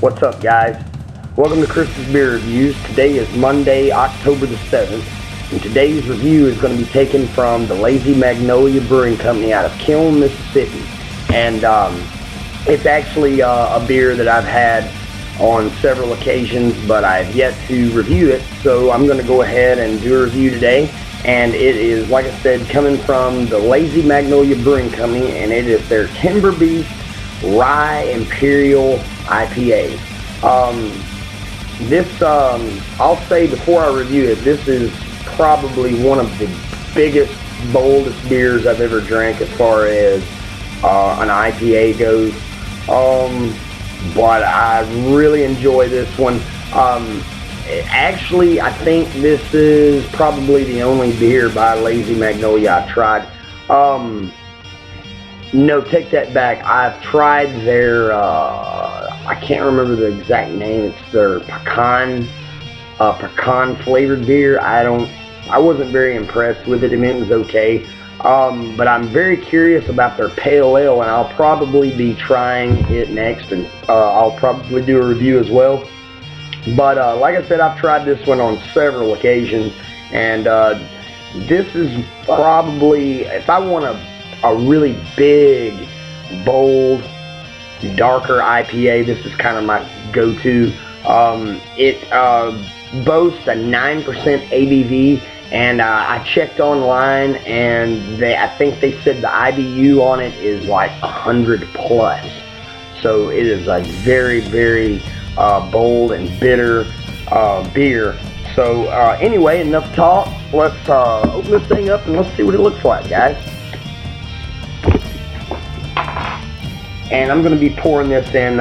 What's up, guys? Welcome to Chris's Beer Reviews. Today is Monday, October the 7th, and today's review is going to be taken from the Lazy Magnolia Brewing Company out of Kiln, Mississippi. And it's actually a beer that I've had on several occasions, but I've yet to review it, so I'm going to go ahead and do a review today. And it is, like I said, coming from the Lazy Magnolia Brewing Company, and it is their Timber Beast Rye Imperial IPA. I'll say before I review it, this is probably one of the biggest, boldest beers I've ever drank as far as an IPA goes. But I really enjoy this one. Actually, I think this is probably the only beer by Lazy Magnolia I've tried. No, take that back. I've tried their, I can't remember the exact name. It's their pecan flavored beer. I wasn't very impressed with it. I mean, it was okay. But I'm very curious about their pale ale, and I'll probably be trying it next, and I'll probably do a review as well. But like I said, I've tried this one on several occasions, and this is probably, if I want a really big, bold, darker IPA, this is kind of my go-to. It boasts a 9% ABV, and I checked online, and I think they said the IBU on it is like 100 plus. So it is a very, very bold and bitter beer. So anyway, enough talk. Let's open this thing up and let's see what it looks like, guys. And I'm going to be pouring this in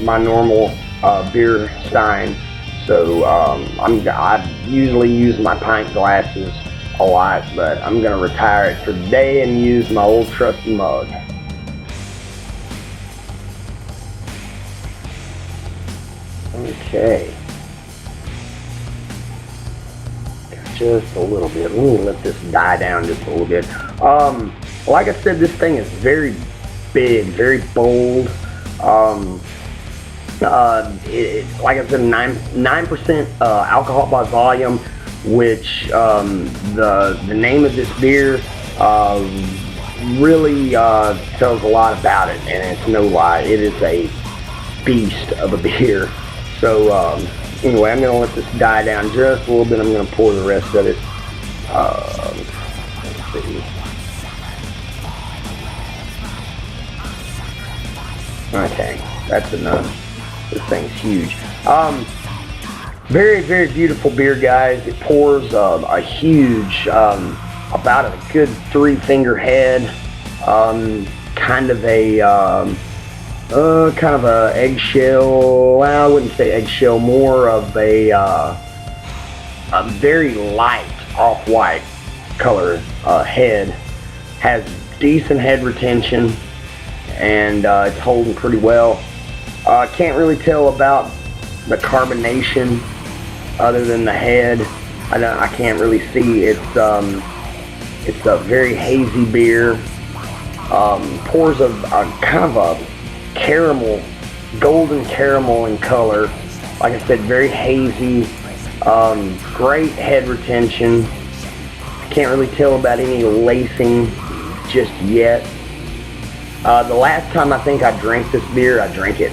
my normal beer stein. So I usually use my pint glasses a lot, but I'm going to retire it for today and use my old trusty mug. Okay. Just a little bit. We'll let this die down just a little bit. Like I said, this thing is very big, very bold. Like I said, 9% alcohol by volume, which the name of this beer really tells a lot about it, and it's no lie. It is a beast of a beer. So anyway, I'm going to let this die down just a little bit. I'm going to pour the rest of it. Let's see. Okay, that's enough. This thing's huge. Very, very beautiful beer, guys. It pours a huge, about a good 3-finger head, kind of a eggshell. Well, I wouldn't say eggshell, more of a very light off-white color head. Has decent head retention, and it's holding pretty well. Can't really tell about the carbonation other than the head. I can't really see. It's a very hazy beer. Pours a kind of a caramel, golden caramel in color. Like I said, very hazy. Great head retention. Can't really tell about any lacing just yet. The last time I think I drank this beer, I drank it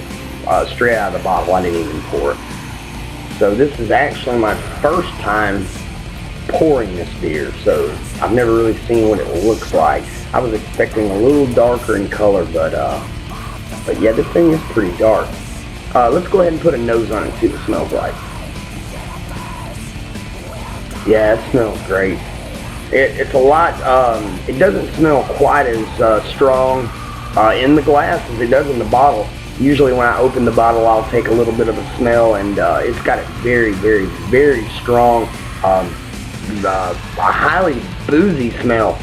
straight out of the bottle. I didn't even pour it. So this is actually my first time pouring this beer, so I've never really seen what it looks like. I was expecting a little darker in color, but yeah, this thing is pretty dark. Let's go ahead and put a nose on it and see what it smells like. Yeah, it smells great. It's a lot, it doesn't smell quite as strong in the glass as it does in the bottle. Usually when I open the bottle, I'll take a little bit of a smell, and it's got a very, very, very strong, a highly boozy smell.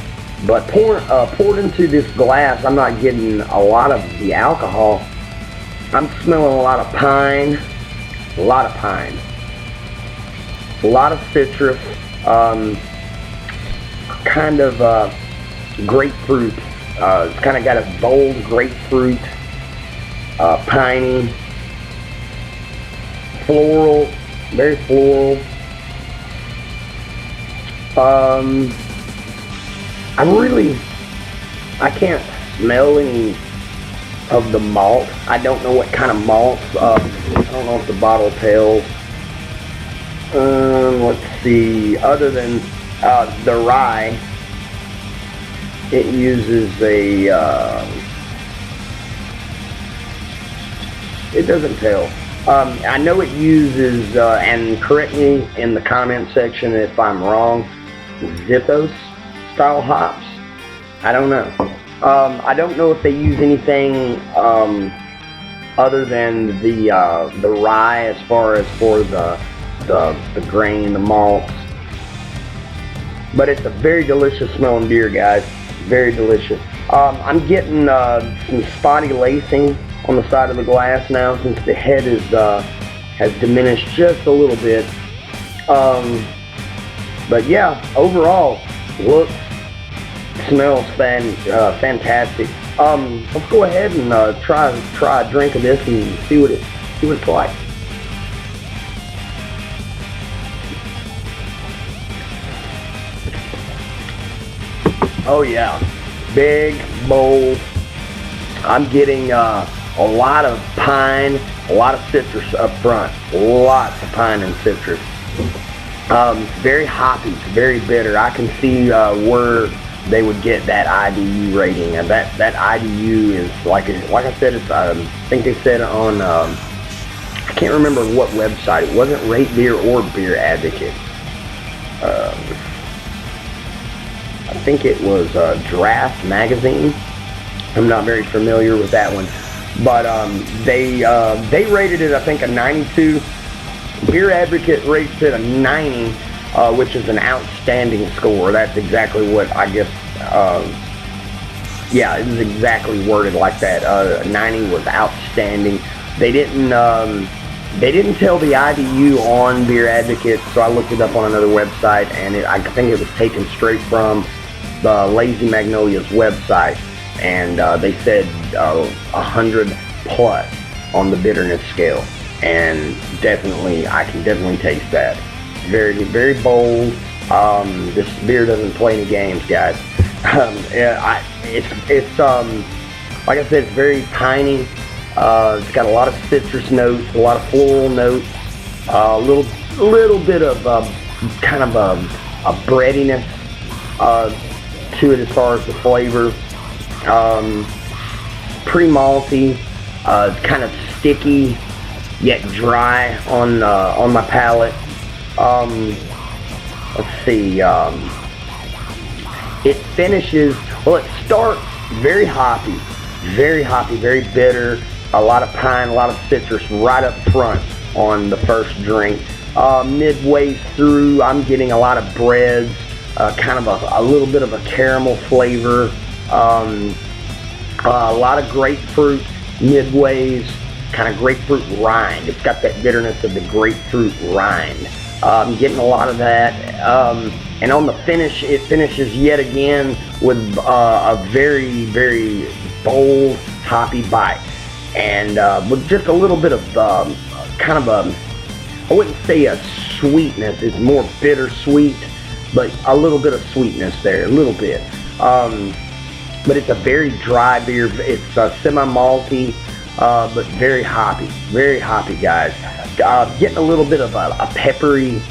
But poured into this glass, I'm not getting a lot of the alcohol. I'm smelling a lot of pine, a lot of citrus, kind of grapefruit. It's kind of got a bold grapefruit, piney, floral, very floral. I can't smell any of the malt. I don't know what kind of malt. I don't know if the bottle tells. Let's see. Other than the rye, it uses a. It doesn't tell. I know it uses, and correct me in the comment section if I'm wrong, Zithos style hops. I don't know. I don't know if they use anything other than the rye as far as for the grain, the malts. But it's a very delicious smelling beer, guys. Very delicious. I'm getting some spotty lacing on the side of the glass now since the head is has diminished just a little bit. But yeah, overall, looks, smells fantastic. Let's go ahead and try a drink of this and see what it's like. Oh yeah, big, bold. I'm getting a lot of pine, a lot of citrus up front. Lots of pine and citrus. Very hoppy, very bitter. I can see where they would get that IBU rating, and that IBU is like I said. It's I think they said on I can't remember what website. It wasn't Rate Beer or Beer Advocate. I think it was Draft Magazine. I'm not very familiar with that one, but they rated it, I think, a 92. Beer Advocate rates it a 90, which is an outstanding score. That's exactly what I guess. Yeah, it was exactly worded like that. 90 was outstanding. They didn't tell the IBU on Beer Advocate, so I looked it up on another website, and I think it was taken straight from the Lazy Magnolia's website, and they said 100 plus on the bitterness scale, and I can definitely taste that. Very, very bold. This beer doesn't play any games, guys. It's like I said, it's very piney. It's got a lot of citrus notes, a lot of floral notes, a little bit of kind of a breadiness to it as far as the flavor. Pretty malty, kind of sticky yet dry on my palate. Let's see. It finishes, well, it starts very hoppy, very bitter. A lot of pine, a lot of citrus right up front on the first drink. Midway through, I'm getting a lot of breads, kind of a little bit of a caramel flavor, a lot of grapefruit midways, kind of grapefruit rind. It's got that bitterness of the grapefruit rind. I'm getting a lot of that. And on the finish, it finishes yet again with a very, very bold, hoppy bite. And with just a little bit of kind of I wouldn't say a sweetness, it's more bittersweet, but a little bit of sweetness there, a little bit. But it's a very dry beer. It's semi-malty, but very hoppy, guys. Getting a little bit of a peppery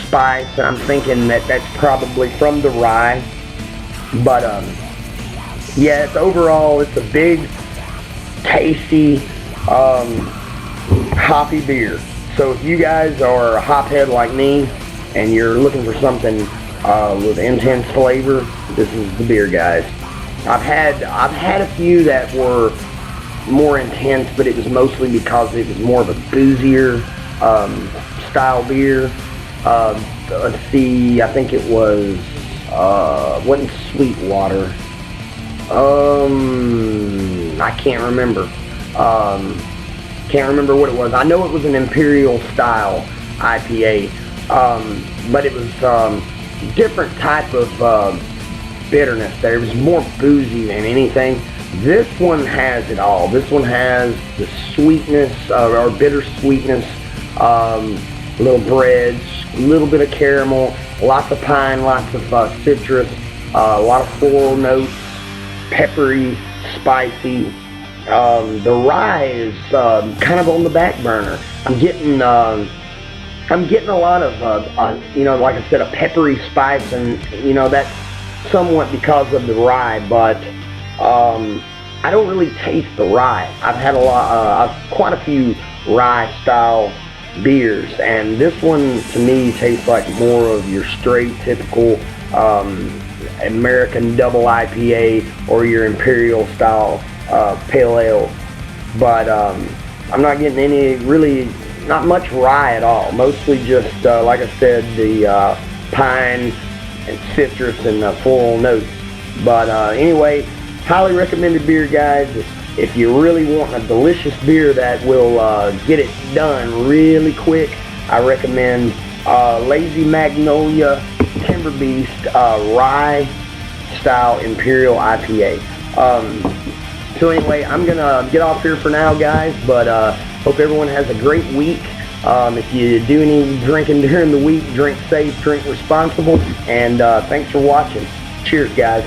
spice, and I'm thinking that's probably from the rye. But yeah, overall, it's a big, tasty, hoppy beer. So if you guys are a hophead like me and you're looking for something with intense flavor, this is the beer, guys. I've had a few that were more intense, but it was mostly because it was more of a boozier style beer. Let's see, I think it was wasn't Sweetwater. I can't remember. Can't remember what it was. I know it was an Imperial style IPA, but it was different type of bitterness there. It was more boozy than anything. This one has it all. This one has the sweetness or bitter sweetness little breads, a little bit of caramel, lots of pine, lots of citrus, a lot of floral notes, peppery, spicy. The rye is kind of on the back burner. I'm getting a lot of, like I said, a peppery spice, and that's somewhat because of the rye, but I don't really taste the rye. I've had quite a few rye style beers, and this one to me tastes like more of your straight typical American double IPA or your imperial style pale ale. But I'm not getting not much rye at all. Mostly just like I said, the pine and citrus and floral notes. But anyway, highly recommended beer, guys. If you really want a delicious beer that will get it done really quick, I recommend Lazy Magnolia Timber Beast Rye Style Imperial IPA. So anyway, I'm gonna get off here for now, guys, but hope everyone has a great week. If you do any drinking during the week, drink safe, drink responsible, and thanks for watching. Cheers, guys.